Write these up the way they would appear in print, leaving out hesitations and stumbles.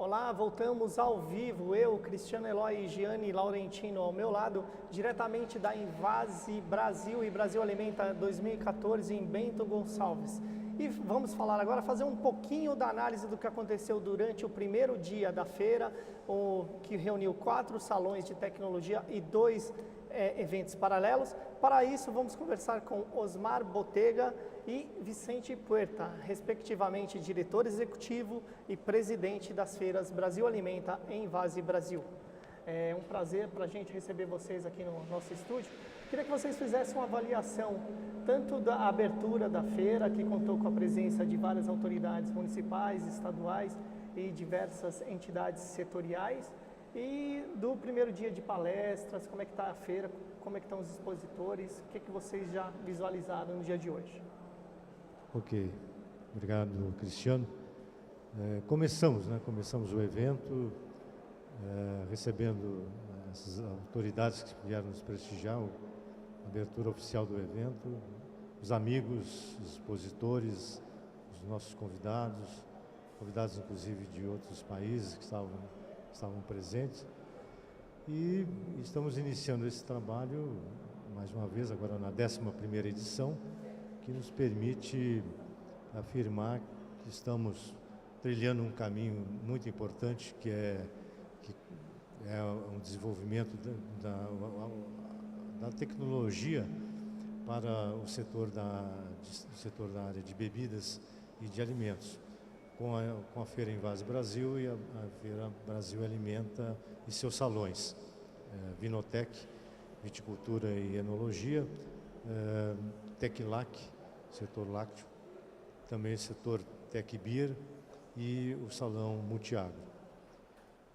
Olá, voltamos ao vivo, eu, Cristiano Eloy e Gianni Laurentino ao meu lado, diretamente da Invase Brasil e Brasil Alimenta 2014 em Bento Gonçalves. E vamos falar agora, fazer um pouquinho da análise do que aconteceu durante o primeiro dia da feira, que reuniu 4 salões de tecnologia e 2 eventos paralelos. Para isso, vamos conversar com Osmar Botega e Vicente Puerta, respectivamente diretor executivo e presidente das feiras Brasil Alimenta em Invase Brasil. É um prazer para a gente receber vocês aqui no nosso estúdio. Queria que vocês fizessem uma avaliação tanto da abertura da feira, que contou com a presença de várias autoridades municipais, estaduais e diversas entidades setoriais, e do primeiro dia de palestras, como é que está a feira, como é que estão os expositores, o que vocês já visualizaram no dia de hoje? Ok, obrigado, Cristiano. Começamos o evento recebendo essas autoridades que vieram nos prestigiar, a abertura oficial do evento, os amigos, os expositores, os nossos convidados inclusive de outros países que estavam presentes. E estamos iniciando esse trabalho, mais uma vez, agora na 11ª edição, que nos permite afirmar que estamos trilhando um caminho muito importante, que é um desenvolvimento da tecnologia para o setor da área de bebidas e de alimentos, com a Feira Invase Brasil e a Feira Brasil Alimenta e seus salões, Vinotec, Viticultura e Enologia, Teclac, setor lácteo, também o setor Tec Beer e o salão Multiagro.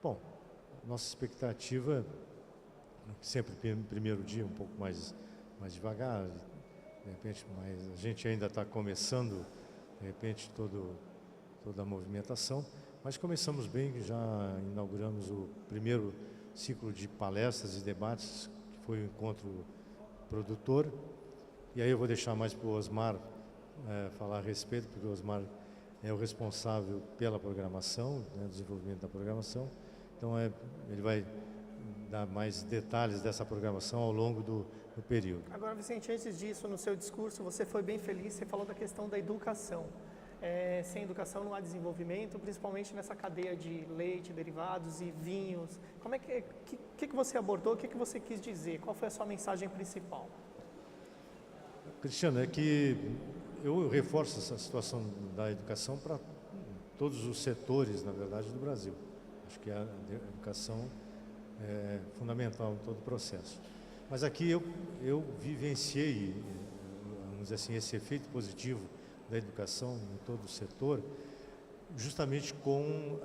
Bom, nossa expectativa, sempre primeiro dia um pouco mais devagar, de repente, mas a gente ainda está começando, de repente, toda a movimentação, mas começamos bem, já inauguramos o primeiro ciclo de palestras e debates, que foi o encontro produtor. E aí eu vou deixar mais para o Osmar falar a respeito, porque o Osmar é o responsável pela programação, desenvolvimento da programação. Então ele vai dar mais detalhes dessa programação ao longo do período. Agora, Vicente, antes disso, no seu discurso, você foi bem feliz, você falou da questão da educação. Sem educação não há desenvolvimento, principalmente nessa cadeia de leite, derivados e vinhos. Como é que você abordou, o que você quis dizer? Qual foi a sua mensagem principal? Cristiano, é que eu reforço essa situação da educação para todos os setores, na verdade, do Brasil. Acho que a educação é fundamental em todo o processo. Mas aqui eu vivenciei, vamos dizer assim, esse efeito positivo da educação em todo o setor, justamente com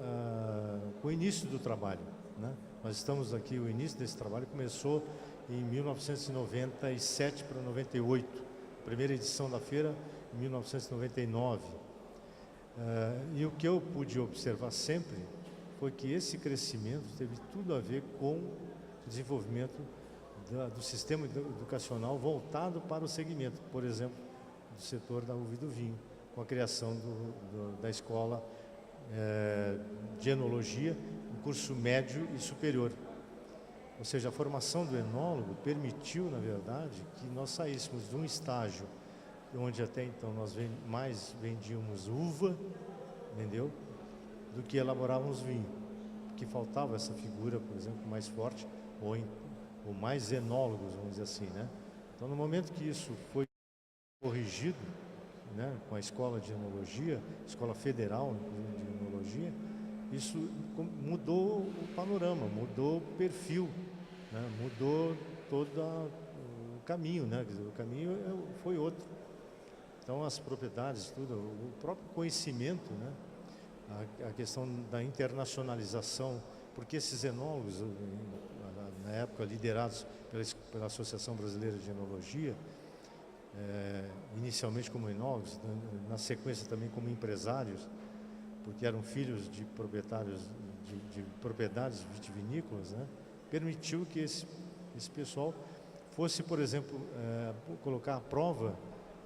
o início do trabalho, né? Nós estamos aqui, o início desse trabalho começou em 1997 para 98, primeira edição da feira em 1999. E o que eu pude observar sempre foi que esse crescimento teve tudo a ver com o desenvolvimento do sistema educacional voltado para o segmento, por exemplo, do setor da uva e do vinho, com a criação da escola de enologia, um curso médio e superior. Ou seja, a formação do enólogo permitiu, na verdade, que nós saíssemos de um estágio onde até então nós mais vendíamos uva, entendeu, do que elaborávamos vinho, porque faltava essa figura, por exemplo, mais forte, ou mais enólogos, vamos dizer assim, né? Então, no momento que isso foi corrigido, né, com a escola de enologia, escola federal de enologia, isso mudou o panorama, mudou o perfil, né, mudou todo o caminho, né? Quer dizer, o caminho foi outro. Então, as propriedades, tudo, o próprio conhecimento, né, a questão da internacionalização, porque esses enólogos, na época liderados pela Associação Brasileira de Enologia, inicialmente como enólogos, na sequência também como empresários, porque eram filhos de proprietários de propriedades vitivinícolas, né? Permitiu que esse pessoal fosse, por exemplo, colocar à prova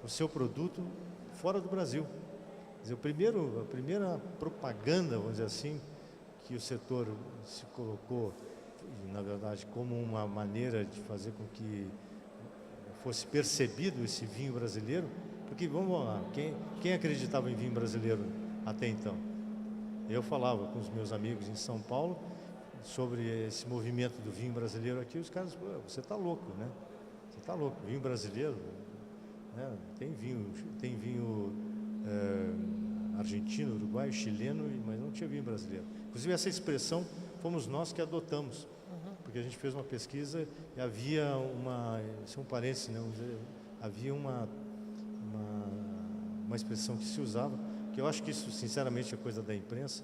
o seu produto fora do Brasil. Quer dizer, a primeira propaganda, vamos dizer assim, que o setor se colocou, na verdade, como uma maneira de fazer com que fosse percebido esse vinho brasileiro, porque, vamos lá, quem acreditava em vinho brasileiro até então? Eu falava com os meus amigos em São Paulo sobre esse movimento do vinho brasileiro aqui, os caras, você está louco, né? Você está louco, vinho brasileiro, né? Tem vinho argentino, uruguaio, chileno, mas não tinha vinho brasileiro. Inclusive essa expressão fomos nós que adotamos, porque a gente fez uma pesquisa e havia isso é um parênteses, né? Havia uma expressão que se usava, que eu acho que isso, sinceramente, é coisa da imprensa.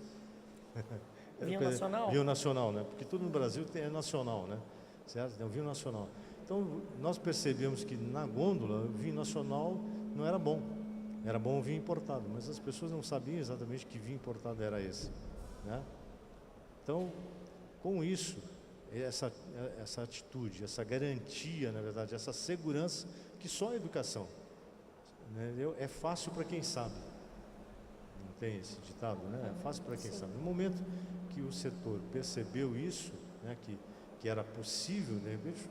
Vinho nacional? Vinho nacional, né? Porque tudo no Brasil é nacional, né? Certo? É um vinho nacional. Então, nós percebemos que na gôndola, o vinho nacional não era bom. Era bom o vinho importado, mas as pessoas não sabiam exatamente que vinho importado era esse, né? Então, com isso, essa atitude, essa garantia, na verdade, essa segurança, que só a educação, né, é fácil para quem sabe. Não tem esse ditado, né? É fácil para quem sabe. No momento que o setor percebeu isso, né, que era possível, de repente,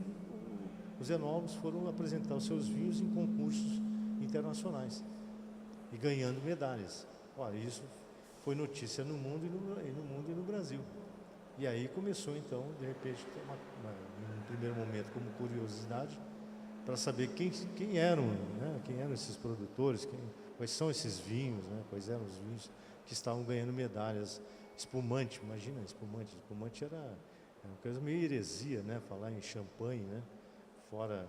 os enólogos foram apresentar os seus vinhos em concursos internacionais e ganhando medalhas. Olha, isso foi notícia no mundo e no Brasil. E aí começou, então, de repente, num primeiro momento, como curiosidade, para saber quem eram, né? Quem eram esses produtores, quais são esses vinhos, né? Quais eram os vinhos que estavam ganhando medalhas. Espumante, imagina, espumante era uma coisa meio heresia, né? Falar em champanhe, né? Fora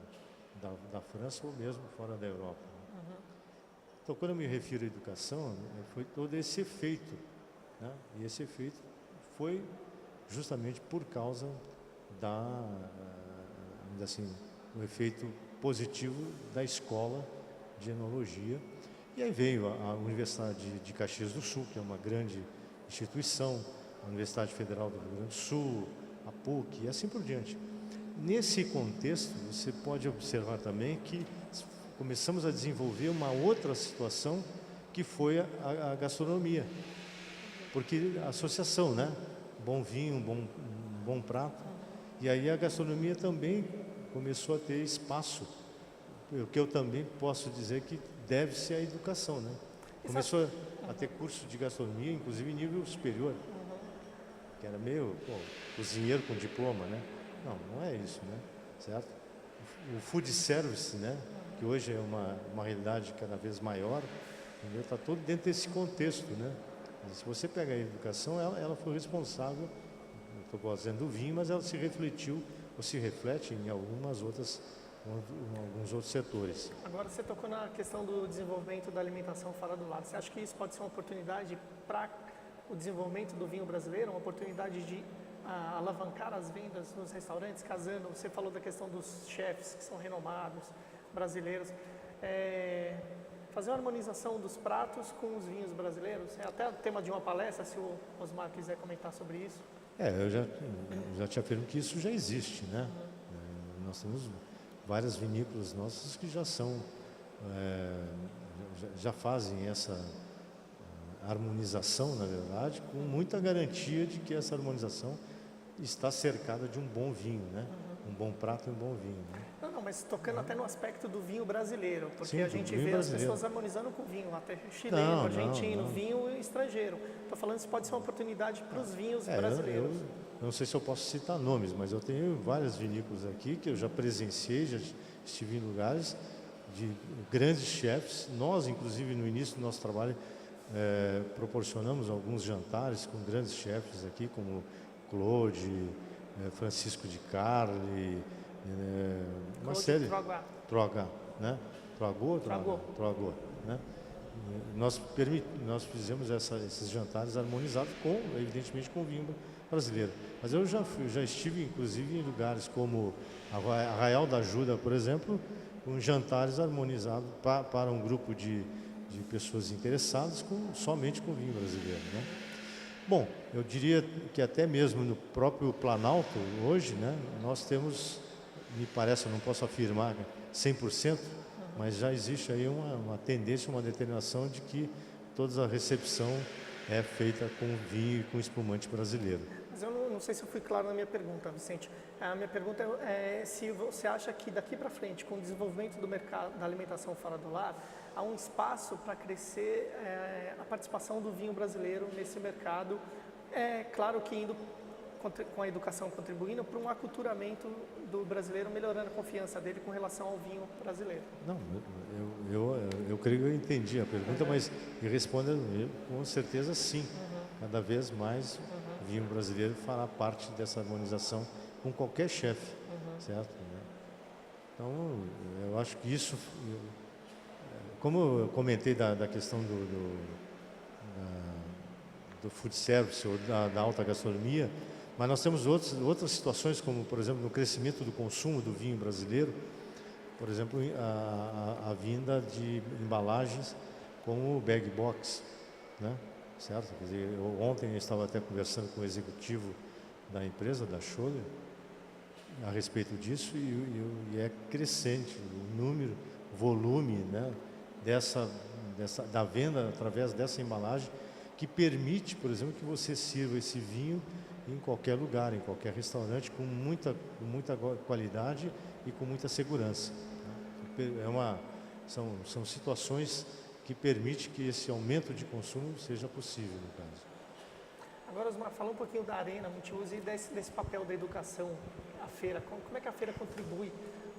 da França ou mesmo fora da Europa. Então, quando eu me refiro à educação, foi todo esse efeito, né? E esse efeito foi justamente por causa assim, o efeito positivo da escola de enologia. E aí veio a Universidade de Caxias do Sul, que é uma grande instituição, a Universidade Federal do Rio Grande do Sul, a PUC e assim por diante. Nesse contexto, você pode observar também que começamos a desenvolver uma outra situação, que foi a gastronomia. Porque a associação, né? Bom vinho, bom prato. E aí a gastronomia também começou a ter espaço. O que eu também posso dizer que deve-se à educação, né? Começou a ter curso de gastronomia, inclusive em nível superior. Que era meio, cozinheiro com diploma, né? Não é isso, né? Certo? O food service, né? Que hoje é uma realidade cada vez maior, está todo dentro desse contexto, né? Se você pega a educação, ela foi responsável, estou dizendo do vinho, mas ela se refletiu ou se reflete em alguns outros setores. Agora você tocou na questão do desenvolvimento da alimentação fora do lar. Você acha que isso pode ser uma oportunidade para o desenvolvimento do vinho brasileiro, uma oportunidade de alavancar as vendas nos restaurantes, casando? Você falou da questão dos chefes que são renomados, brasileiros. Fazer uma harmonização dos pratos com os vinhos brasileiros, é até o tema de uma palestra, se o Osmar quiser comentar sobre isso. Eu já te afirmo que isso já existe, né? Nós temos várias vinícolas nossas que já fazem essa harmonização, na verdade, com muita garantia de que essa harmonização está cercada de um bom vinho, né? Um bom prato e um bom vinho, né? Não, mas tocando até no aspecto do vinho brasileiro, porque Sim, a gente vê as pessoas harmonizando com vinho, até chileno, argentino, vinho estrangeiro. Estou falando que isso pode ser uma oportunidade para os vinhos brasileiros. Eu não sei se eu posso citar nomes, mas eu tenho várias vinícolas aqui que eu já presenciei, já estive em lugares de grandes chefes. Nós, inclusive, no início do nosso trabalho, proporcionamos alguns jantares com grandes chefes aqui, como Claude, Francisco de Carli, uma série. Troagá, né? Troagô, né? Nós fizemos esses jantares harmonizados evidentemente, com o vinho brasileiro. Mas eu já estive, inclusive, em lugares como Arraial da Ajuda, por exemplo, com jantares harmonizados para um grupo de pessoas interessadas somente com vinho brasileiro, né? Bom, eu diria que até mesmo no próprio Planalto, hoje, né, nós temos, me parece, eu não posso afirmar 100%, mas já existe aí uma tendência, uma determinação de que toda a recepção é feita com vinho e com espumante brasileiro. Mas eu não sei se eu fui claro na minha pergunta, Vicente. A minha pergunta é se você acha que daqui para frente, com o desenvolvimento do mercado da alimentação fora do lar, há um espaço para crescer a participação do vinho brasileiro nesse mercado. É claro que indo com a educação contribuindo para um aculturamento do brasileiro, melhorando a confiança dele com relação ao vinho brasileiro. Não, eu creio que eu entendi a pergunta, mas respondendo com certeza sim. Cada vez mais o vinho brasileiro fará parte dessa harmonização com qualquer chefe, certo? Então, eu acho que isso, como eu comentei da questão do food service ou da alta gastronomia, mas nós temos outras situações, como, por exemplo, no crescimento do consumo do vinho brasileiro, por exemplo, a vinda de embalagens como o bag box, né? Certo? Quer dizer, ontem eu estava até conversando com o executivo da empresa, da Scholler, a respeito disso, e é crescente o número, o volume, né, da venda através dessa embalagem, que permite, por exemplo, que você sirva esse vinho em qualquer lugar, em qualquer restaurante, com muita qualidade e com muita segurança. São situações que permitem que esse aumento de consumo seja possível, no caso. Agora, Osmar, fala um pouquinho da Arena Multiuso e desse papel da educação, a feira. Como é que a feira contribui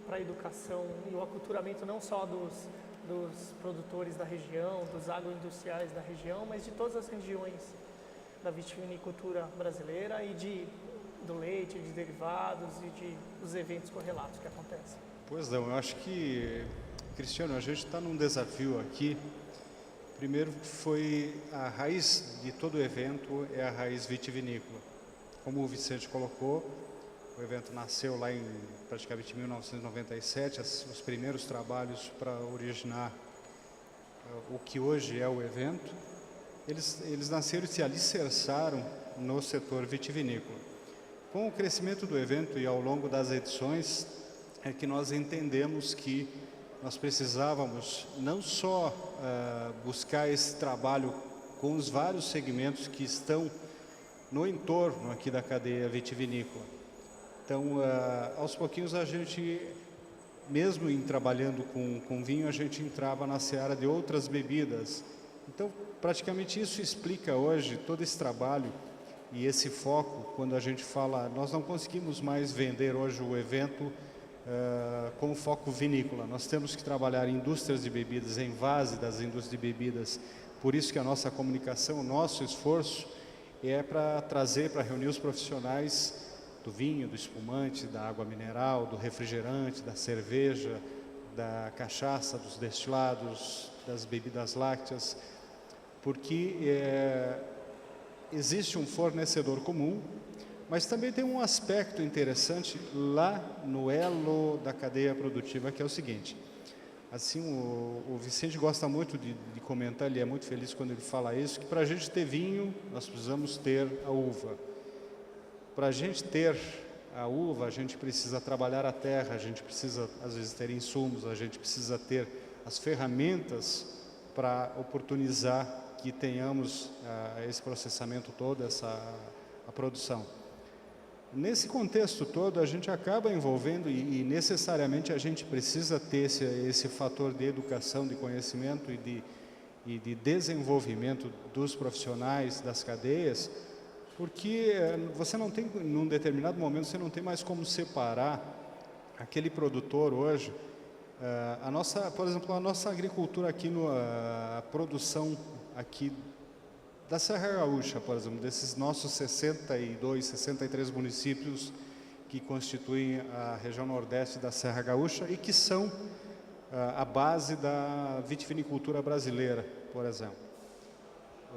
para a educação e o aculturamento não só dos produtores da região, dos agroindustriais da região, mas de todas as regiões da vitivinicultura brasileira e do leite, de derivados e dos eventos correlatos que acontecem? Pois não, eu acho que, Cristiano, a gente está num desafio aqui. Primeiro foi a raiz de todo o evento, é a raiz vitivinícola. Como o Vicente colocou, o evento nasceu lá em praticamente 1997, os primeiros trabalhos para originar o que hoje é o evento. Eles nasceram e se alicerçaram no setor vitivinícola. Com o crescimento do evento e ao longo das edições, é que nós entendemos que nós precisávamos não só buscar esse trabalho com os vários segmentos que estão no entorno aqui da cadeia vitivinícola. Então, aos pouquinhos a gente, mesmo em trabalhando com vinho, a gente entrava na seara de outras bebidas. Então, praticamente isso explica hoje todo esse trabalho e esse foco, quando a gente fala, nós não conseguimos mais vender hoje o evento com foco vinícola. Nós temos que trabalhar em indústrias de bebidas, em base das indústrias de bebidas. Por isso que a nossa comunicação, o nosso esforço é para trazer, para reunir os profissionais do vinho, do espumante, da água mineral, do refrigerante, da cerveja, da cachaça, dos destilados, das bebidas lácteas, porque existe um fornecedor comum, mas também tem um aspecto interessante lá no elo da cadeia produtiva, que é o seguinte. Assim, o Vicente gosta muito de comentar, ele é muito feliz quando ele fala isso, que para a gente ter vinho, nós precisamos ter a uva. Para a gente ter a uva, a gente precisa trabalhar a terra, a gente precisa, às vezes, ter insumos, a gente precisa ter as ferramentas para oportunizar que tenhamos esse processamento todo, a produção. Nesse contexto todo, a gente acaba envolvendo e necessariamente a gente precisa ter esse fator de educação, de conhecimento e de desenvolvimento dos profissionais das cadeias, porque você não tem, num determinado momento, você não tem mais como separar aquele produtor hoje. Por exemplo, a nossa agricultura aqui, a produção aqui da Serra Gaúcha, por exemplo, desses nossos 63 municípios que constituem a região nordeste da Serra Gaúcha e que são a base da vitivinicultura brasileira, por exemplo.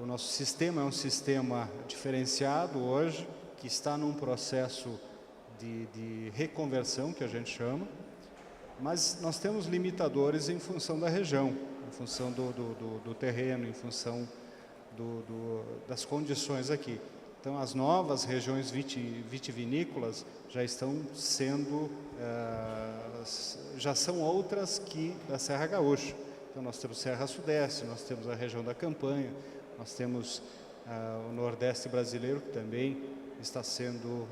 O nosso sistema é um sistema diferenciado hoje, que está num processo de reconversão, que a gente chama, mas nós temos limitadores em função da região, em função do terreno, em função das condições aqui. Então, as novas regiões vitivinícolas já estão sendo, já são outras que da Serra Gaúcha. Então, nós temos Serra Sudeste, nós temos a região da Campanha, nós temos o Nordeste brasileiro, que também está sendo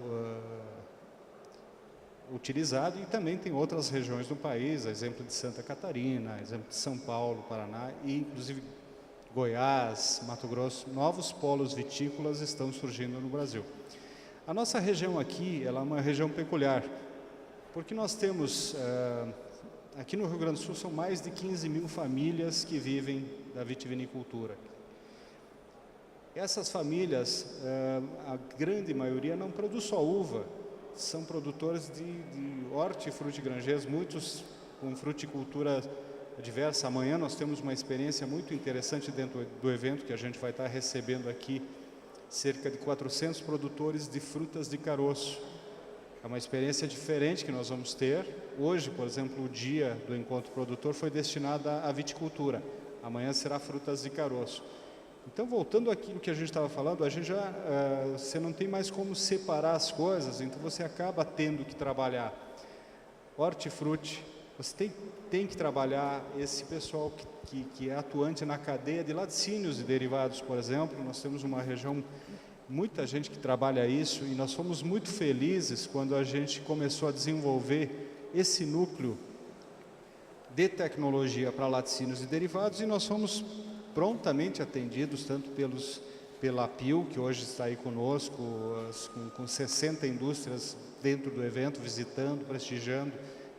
utilizado, e também tem outras regiões do país, exemplo de Santa Catarina, exemplo de São Paulo, Paraná, e inclusive Goiás, Mato Grosso. Novos polos vitícolas estão surgindo no Brasil. A nossa região aqui, ela é uma região peculiar, porque nós temos, aqui no Rio Grande do Sul, são mais de 15 mil famílias que vivem da vitivinicultura. Essas famílias, a grande maioria não produz só uva, são produtores de hortifrutigranjeiros, muitos com fruticultura diversa. Amanhã nós temos uma experiência muito interessante dentro do evento, que a gente vai estar recebendo aqui cerca de 400 produtores de frutas de caroço. É uma experiência diferente que nós vamos ter. Hoje, por exemplo, o dia do encontro produtor foi destinado à viticultura. Amanhã será frutas de caroço. Então, voltando àquilo que a gente estava falando, a gente você não tem mais como separar as coisas, então você acaba tendo que trabalhar hortifruti, você tem que trabalhar esse pessoal que é atuante na cadeia de laticínios e derivados, por exemplo. Nós temos uma região, muita gente que trabalha isso, e nós fomos muito felizes quando a gente começou a desenvolver esse núcleo de tecnologia para laticínios e derivados, e nós fomos prontamente atendidos, tanto pela PIL, que hoje está aí conosco, com 60 indústrias dentro do evento, visitando, prestigiando,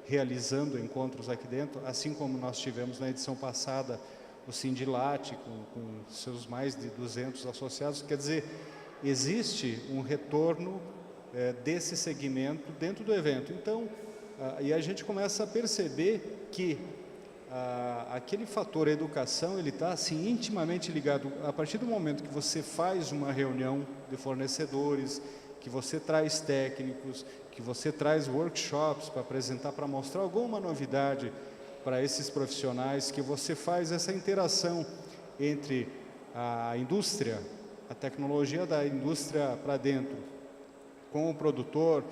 realizando encontros aqui dentro, assim como nós tivemos na edição passada o Sindilate, com seus mais de 200 associados. Quer dizer, existe um retorno desse segmento dentro do evento. Então, e a gente começa a perceber que aquele fator educação, ele está assim intimamente ligado. A partir do momento que você faz uma reunião de fornecedores, que você traz técnicos, que você traz workshops para apresentar, para mostrar alguma novidade para esses profissionais, que você faz essa interação entre a indústria, a tecnologia da indústria para dentro, com o produtor.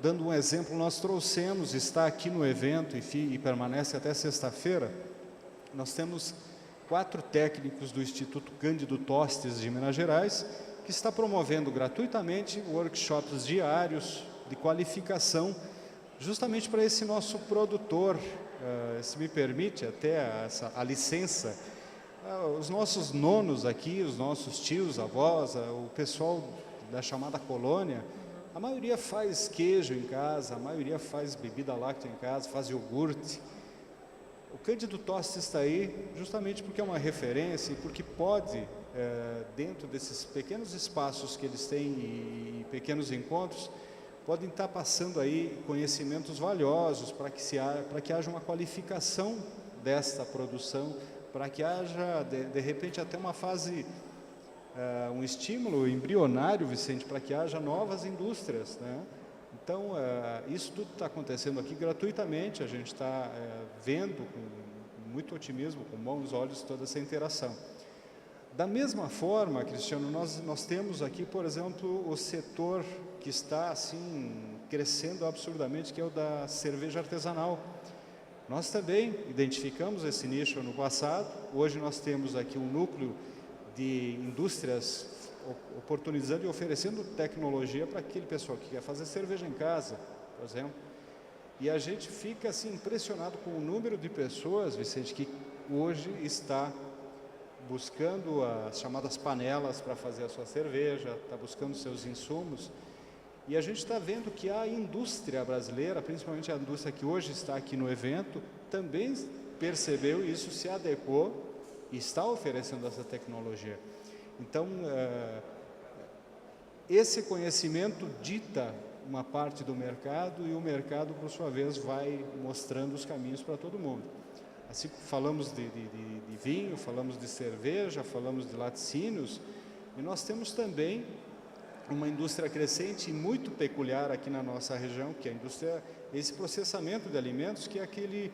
Dando um exemplo, nós trouxemos, está aqui no evento e permanece até sexta-feira, nós temos 4 técnicos do Instituto Cândido Tostes de Minas Gerais, que está promovendo gratuitamente workshops diários de qualificação, justamente para esse nosso produtor, se me permite até a licença, os nossos nonos aqui, os nossos tios, avós, o pessoal da chamada colônia, a maioria faz queijo em casa, a maioria faz bebida láctea em casa, faz iogurte. O Cândido Tostes está aí justamente porque é uma referência e porque pode, dentro desses pequenos espaços que eles têm e pequenos encontros, podem estar passando aí conhecimentos valiosos para que haja uma qualificação desta produção, para que haja, de repente, até uma fase, um estímulo embrionário, Vicente, para que haja novas indústrias, né? Então, isso tudo está acontecendo aqui gratuitamente, a gente está vendo com muito otimismo, com bons olhos, toda essa interação. Da mesma forma, Cristiano, nós temos aqui, por exemplo, o setor que está assim crescendo absurdamente, que é o da cerveja artesanal. Nós também identificamos esse nicho no passado, hoje nós temos aqui um núcleo de indústrias oportunizando e oferecendo tecnologia para aquele pessoal que quer fazer cerveja em casa, por exemplo. E a gente fica assim impressionado com o número de pessoas, Vicente, que hoje está buscando as chamadas panelas para fazer a sua cerveja, está buscando seus insumos. E a gente está vendo que a indústria brasileira, principalmente a indústria que hoje está aqui no evento, também percebeu isso, se adequou e está oferecendo essa tecnologia. Então, esse conhecimento dita uma parte do mercado e o mercado, por sua vez, vai mostrando os caminhos para todo mundo. Assim, falamos de vinho, falamos de cerveja, falamos de laticínios, e nós temos também uma indústria crescente e muito peculiar aqui na nossa região, que é a indústria, esse processamento de alimentos, que é aquele...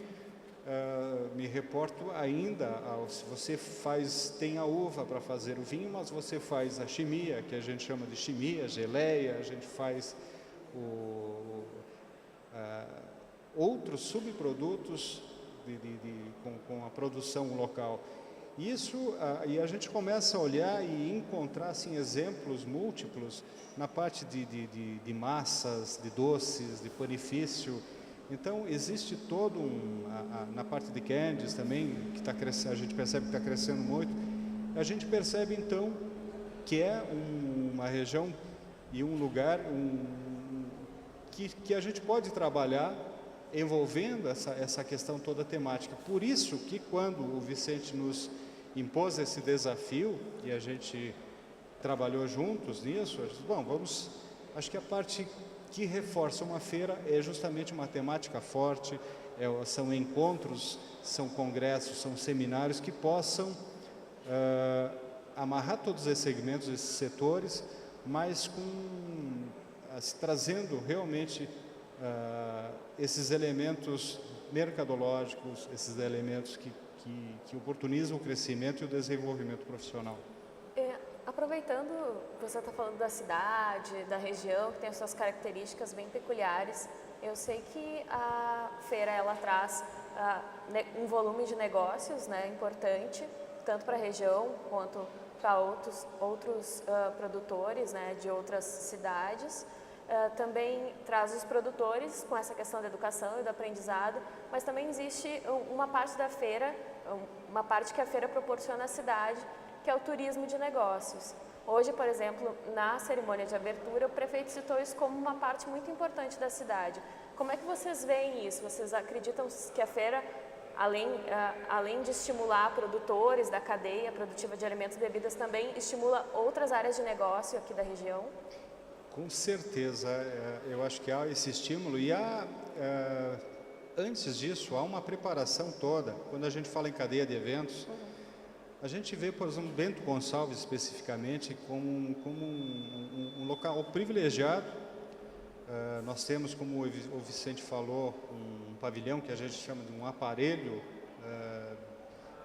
me reporto ainda, se você tem a uva para fazer o vinho, mas você faz a chimia, que a gente chama de chimia, geleia, a gente faz outros subprodutos com a produção local. E a gente começa a olhar e encontrar assim, exemplos múltiplos na parte de massas, de doces, de panifício. Então, existe todo na parte de candies também, que está crescendo, a gente percebe que está crescendo muito. A gente percebe, então, que é uma região e um lugar que a gente pode trabalhar envolvendo essa questão toda temática. Por isso que quando o Vicente nos impôs esse desafio e a gente trabalhou juntos nisso, bom, acho que a parte que reforça uma feira é justamente uma temática forte, são encontros, são congressos, são seminários que possam amarrar todos esses segmentos, esses setores, mas trazendo realmente esses elementos mercadológicos, esses elementos que oportunizam o crescimento e o desenvolvimento profissional. Aproveitando, você está falando da cidade, da região, que tem as suas características bem peculiares. Eu sei que a feira ela traz um volume de negócios, né, importante, tanto para a região quanto para outros produtores, né, de outras cidades. Também traz os produtores com essa questão da educação e do aprendizado, mas também existe uma parte da feira, uma parte que a feira proporciona à cidade, que é o turismo de negócios. Hoje, por exemplo, na cerimônia de abertura, o prefeito citou isso como uma parte muito importante da cidade. Como é que vocês veem isso? Vocês acreditam que a feira, além de estimular produtores da cadeia produtiva de alimentos e bebidas, também estimula outras áreas de negócio aqui da região? Com certeza, eu acho que há esse estímulo e antes disso, há uma preparação toda. Quando a gente fala em cadeia de eventos, a gente vê, por exemplo, Bento Gonçalves especificamente como um local privilegiado. Nós temos, como o Vicente falou, um pavilhão que a gente chama de um aparelho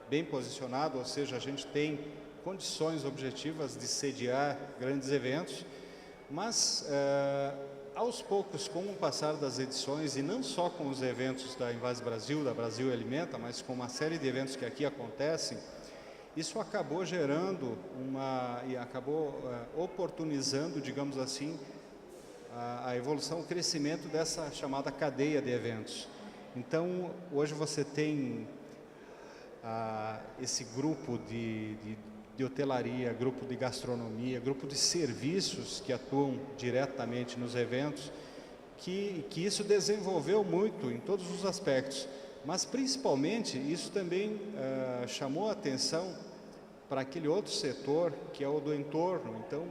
bem posicionado, ou seja, a gente tem condições objetivas de sediar grandes eventos, mas aos poucos, com o passar das edições, e não só com os eventos da Invase Brasil, da Brasil Alimenta, mas com uma série de eventos que aqui acontecem, isso acabou gerando e acabou oportunizando, digamos assim, a evolução, o crescimento dessa chamada cadeia de eventos. Então, hoje você tem esse grupo de hotelaria, grupo de gastronomia, grupo de serviços que atuam diretamente nos eventos, que isso desenvolveu muito em todos os aspectos. Mas, principalmente, isso também chamou a atenção para aquele outro setor, que é o do entorno. Então,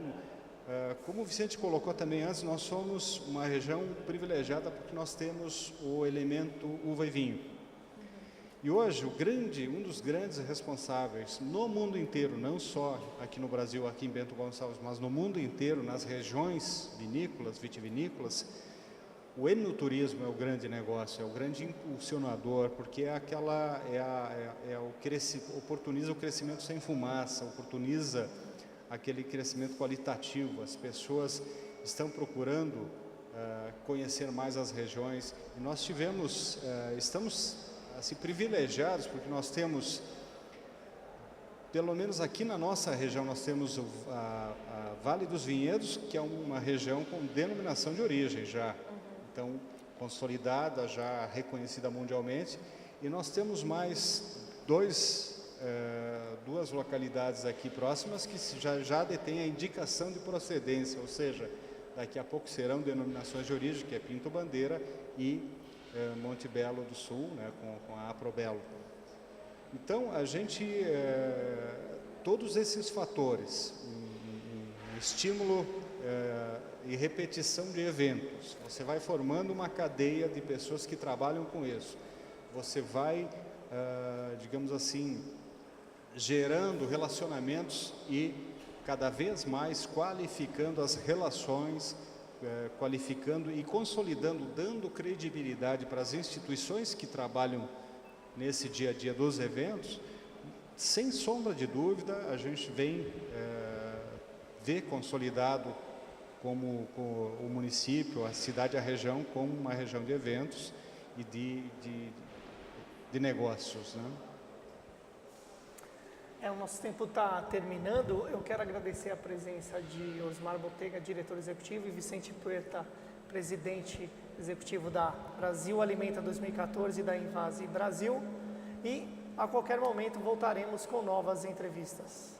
como o Vicente colocou também antes, nós somos uma região privilegiada porque nós temos o elemento uva e vinho. E hoje, um dos grandes responsáveis no mundo inteiro, não só aqui no Brasil, aqui em Bento Gonçalves, mas no mundo inteiro, nas regiões vinícolas, vitivinícolas, o enoturismo é o grande negócio, é o grande impulsionador, porque oportuniza o crescimento sem fumaça, oportuniza aquele crescimento qualitativo. As pessoas estão procurando conhecer mais as regiões e nós estamos assim, privilegiados, porque nós temos, pelo menos aqui na nossa região, nós temos a Vale dos Vinhedos, que é uma região com denominação de origem já. Então, consolidada, já reconhecida mundialmente, e nós temos mais duas localidades aqui próximas que já detêm a indicação de procedência, ou seja, daqui a pouco serão denominações de origem, que é Pinto Bandeira e Monte Belo do Sul, né, com a Aprobelo. Então, a gente, todos esses fatores, um estímulo e repetição de eventos, você vai formando uma cadeia de pessoas que trabalham com isso. Você vai, digamos assim, gerando relacionamentos e cada vez mais qualificando as relações, qualificando e consolidando, dando credibilidade para as instituições que trabalham nesse dia a dia dos eventos. Sem sombra de dúvida, a gente vem ver consolidado como o município, a cidade, a região, como uma região de eventos e de negócios, né? O nosso tempo está terminando. Eu quero agradecer a presença de Osmar Botega, diretor executivo, e Vicente Puerta, presidente executivo da Brasil Alimenta 2014 e da Invase Brasil. E a qualquer momento voltaremos com novas entrevistas.